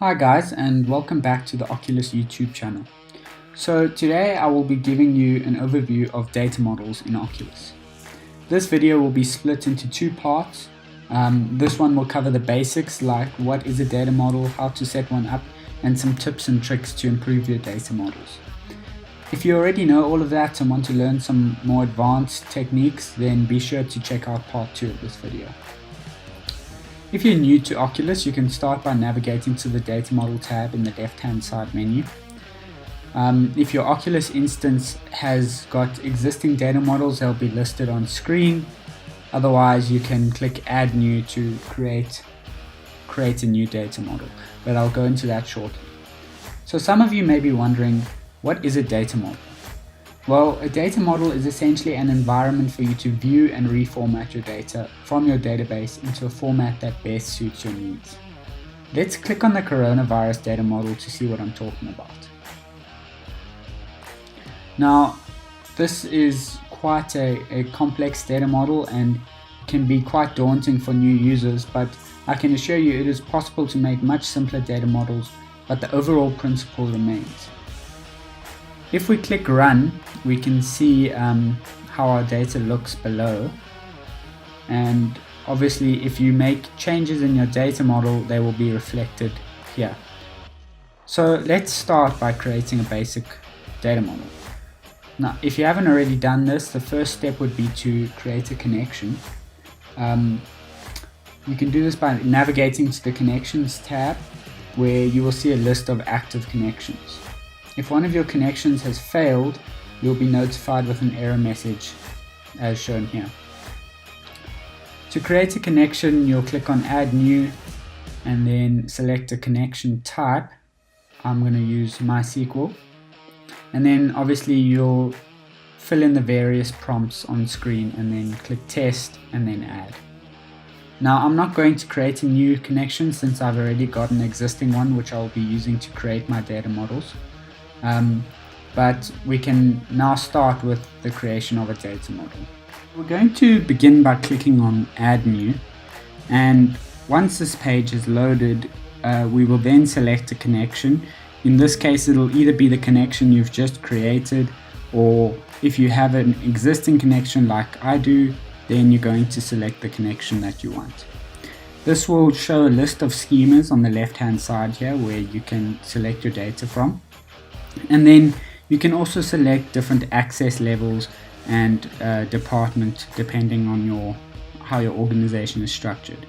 Hi guys, and welcome back to the OQLIS YouTube channel. So today I will be giving you an overview of data models in OQLIS. This video will be split into two parts. This one will cover the basics like what is a data model, how to set one up, and some tips and tricks to improve your data models. If you already know all of that and want to learn some more advanced techniques, then be sure to check out part 2 of this video. If you're new to OQLIS, you can start by navigating to the Data Model tab in the left-hand side menu. If your OQLIS instance has got existing data models, they'll be listed on screen. Otherwise, you can click Add New to create a new data model, but I'll go into that shortly. So some of you may be wondering, what is a data model? Well, a data model is essentially an environment for you to view and reformat your data from your database into a format that best suits your needs. Let's click on the coronavirus data model to see what I'm talking about. Now, this is quite a complex data model and can be quite daunting for new users, but I can assure you it is possible to make much simpler data models, but the overall principle remains. If we click Run, we can see how our data looks below, and obviously if you make changes in your data model, they will be reflected here. So let's start by creating a basic data model. Now, if you haven't already done this, the first step would be to create a connection. You can do this by navigating to the Connections tab, where you will see a list of active connections. If one of your connections has failed, you'll be notified with an error message as shown here. To create a connection, you'll click on Add New and then select a connection type. I'm going to use MySQL. And then obviously you'll fill in the various prompts on screen and then click Test and then Add. Now, I'm not going to create a new connection since I've already got an existing one which I'll be using to create my data models. But we can now start with the creation of a data model. We're going to begin by clicking on Add New, and once this page is loaded, we will then select a connection. In this case, it'll either be the connection you've just created, or if you have an existing connection like I do, then you're going to select the connection that you want. This will show a list of schemas on the left hand side here where you can select your data from. And then you can also select different access levels and department depending on how your organization is structured.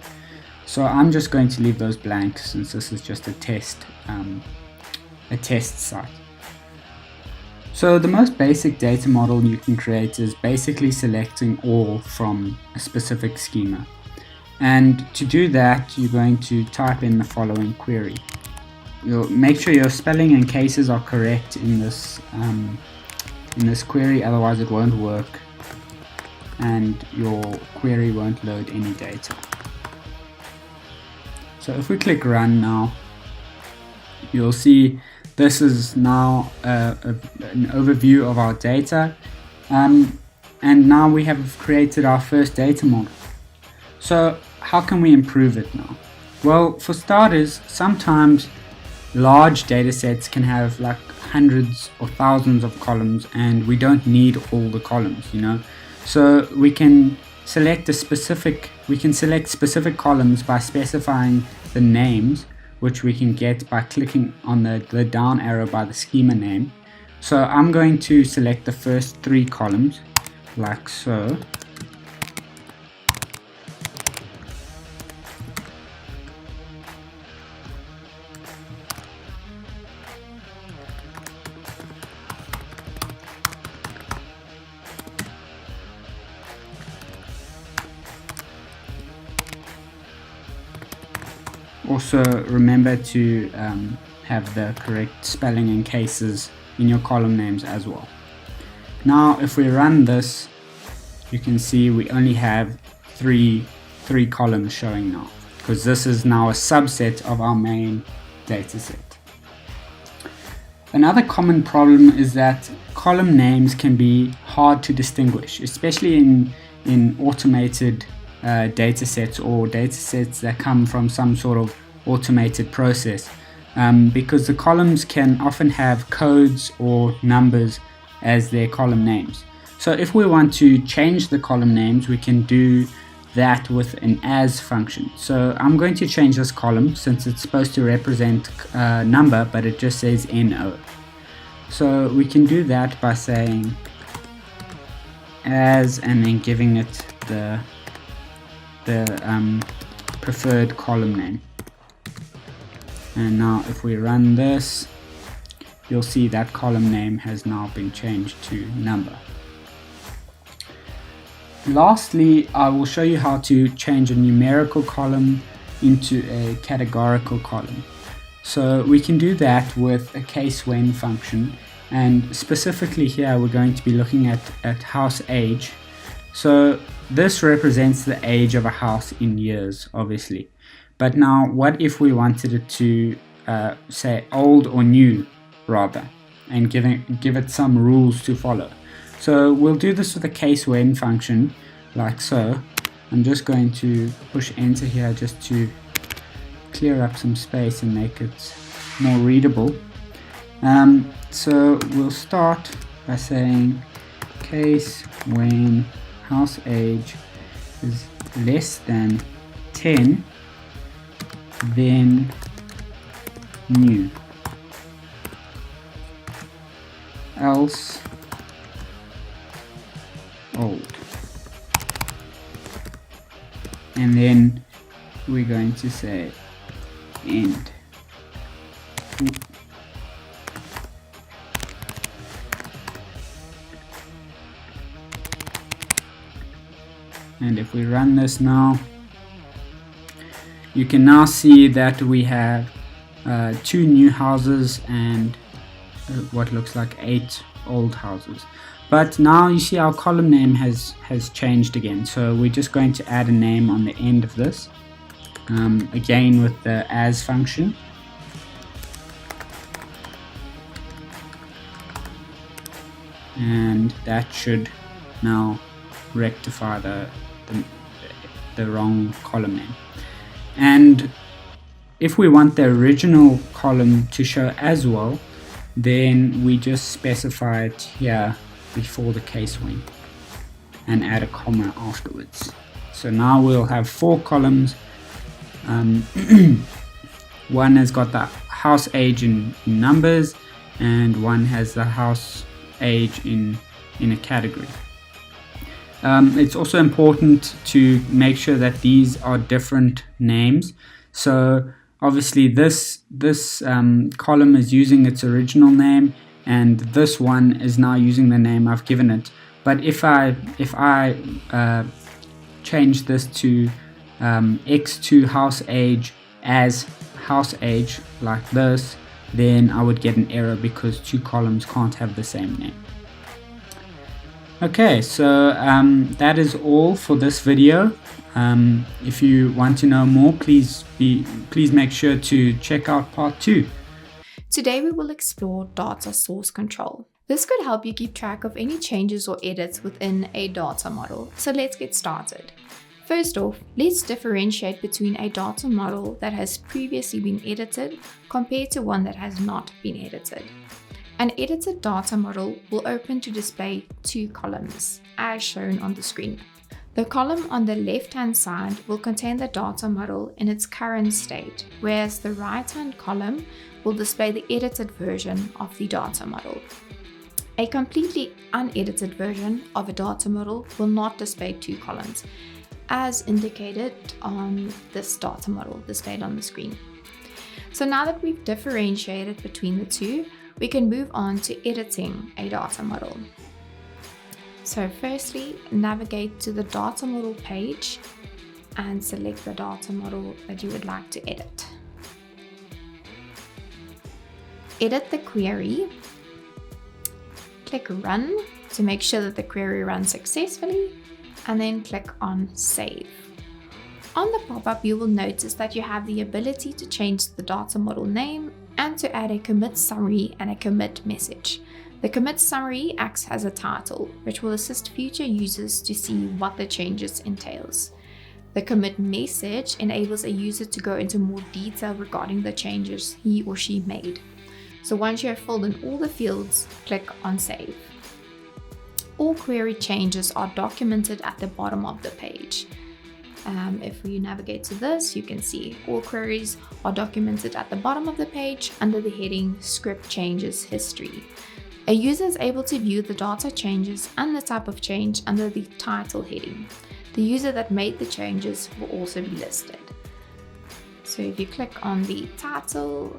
So I'm just going to leave those blank since this is just a test site. So the most basic data model you can create is basically selecting all from a specific schema. And to do that, you're going to type in the following query. You'll make sure your spelling and cases are correct in this query, otherwise it won't work and your query won't load any data. So if we click Run now, you'll see this is now an overview of our data, and now we have created our first data model. So how can we improve it now? Well, for starters, sometimes large data sets can have like hundreds or thousands of columns and we don't need all the columns, So we can select specific columns by specifying the names, which we can get by clicking on the down arrow by the schema name. So I'm going to select the first 3 columns like so. Also remember to have the correct spelling and cases in your column names as well. Now if we run this, you can see we only have three columns showing now, because this is now a subset of our main data set. Another common problem is that column names can be hard to distinguish, especially in automated data sets or data sets that come from some sort of automated process. because the columns can often have codes or numbers as their column names. So if we want to change the column names, we can do that with an as function. So I'm going to change this column since it's supposed to represent a number, but it just says NO. So we can do that by saying as and then giving it the preferred column name. And now if we run this, you'll see that column name has now been changed to number. Lastly, I will show you how to change a numerical column into a categorical column. So we can do that with a case when function, and specifically here we're going to be looking at house age. So this represents the age of a house in years, obviously. But now what if we wanted it to say old or new rather, and give it some rules to follow. So we'll do this with a case when function, like so. I'm just going to push enter here just to clear up some space and make it more readable. So we'll start by saying case when house age is less than 10, then new, else old. And then we're going to say end. And if we run this now, you can now see that we have 2 new houses and what looks like 8 old houses. But now you see our column name has changed again, so we're just going to add a name on the end of this, again with the as function. And that should now rectify the wrong column name. And if we want the original column to show as well, then we just specify it here before the case when and add a comma afterwards. So now we'll have 4 columns. One has got the house age in numbers, and one has the house age in a category. It's also important to make sure that these are different names. So obviously this column is using its original name, and this one is now using the name I've given it. But if I change this to x2 house age as house age like this, then I would get an error because 2 columns can't have the same name. Okay, so that is all for this video. If you want to know more, please make sure to check out part 2. Today we will explore data source control. This could help you keep track of any changes or edits within a data model. So let's get started. First off, let's differentiate between a data model that has previously been edited compared to one that has not been edited. An edited data model will open to display 2 columns, as shown on the screen. The column on the left-hand side will contain the data model in its current state, whereas the right-hand column will display the edited version of the data model. A completely unedited version of a data model will not display 2 columns, as indicated on this data model displayed on the screen. So now that we've differentiated between the two, we can move on to editing a data model. So firstly, navigate to the data model page and select the data model that you would like to edit. Edit the query. Click Run to make sure that the query runs successfully, and then click on Save. On the pop-up, you will notice that you have the ability to change the data model name and to add a commit summary and a commit message. The commit summary acts as a title, which will assist future users to see what the changes entails. The commit message enables a user to go into more detail regarding the changes he or she made. So once you have filled in all the fields, click on Save. All query changes are documented at the bottom of the page. If we navigate to this, you can see all queries are documented at the bottom of the page under the heading Script Changes History. A user is able to view the data changes and the type of change under the title heading. The user that made the changes will also be listed. So if you click on the title,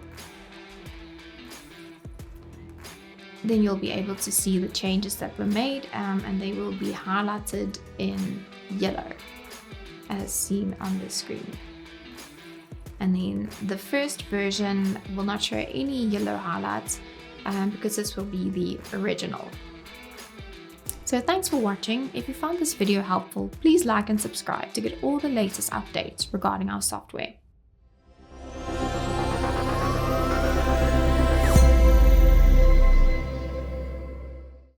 then you'll be able to see the changes that were made, and they will be highlighted in yellow as seen on the screen. And then the first version will not show any yellow highlights because this will be the original. So thanks for watching. If you found this video helpful, please like and subscribe to get all the latest updates regarding our software.